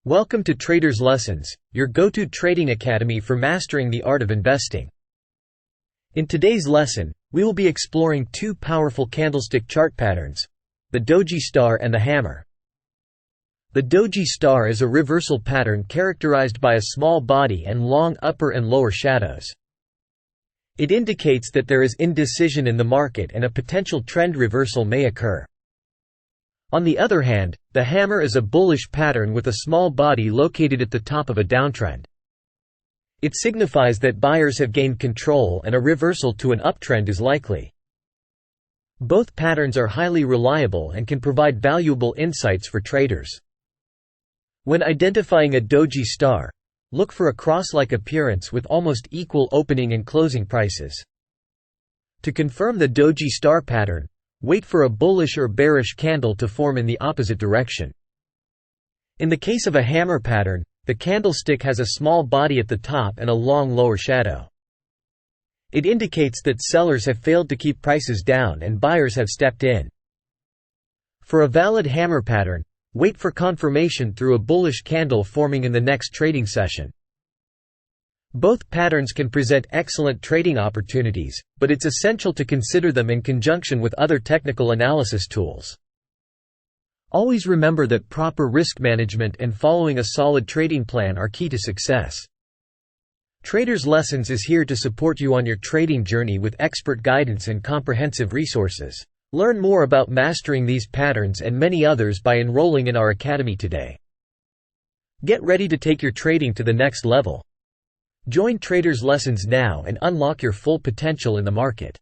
Welcome to Traders Lessons, your go-to trading academy for mastering the art of investing. In today's lesson, we will be exploring two powerful candlestick chart patterns, the Doji star and the hammer. The Doji star is a reversal pattern characterized by a small body and long upper and lower shadows. It indicates that there is indecision in the market and a potential trend reversal may occur. On the other hand, the hammer is a bullish pattern with a small body located at the top of a downtrend. It signifies that buyers have gained control and a reversal to an uptrend is likely. Both patterns are highly reliable and can provide valuable insights for traders. When identifying a Doji star, look for a cross-like appearance with almost equal opening and closing prices. To confirm the Doji star pattern, wait for a bullish or bearish candle to form in the opposite direction. In the case of a hammer pattern, the candlestick has a small body at the top and a long lower shadow. It indicates that sellers have failed to keep prices down and buyers have stepped in. For a valid hammer pattern, wait for confirmation through a bullish candle forming in the next trading session. Both patterns can present excellent trading opportunities, but it's essential to consider them in conjunction with other technical analysis tools. Always remember that proper risk management and following a solid trading plan are key to success. Traders Lessons is here to support you on your trading journey with expert guidance and comprehensive resources. Learn more about mastering these patterns and many others by enrolling in our academy today. Get ready to take your trading to the next level. Join Traders Lessons now and unlock your full potential in the market.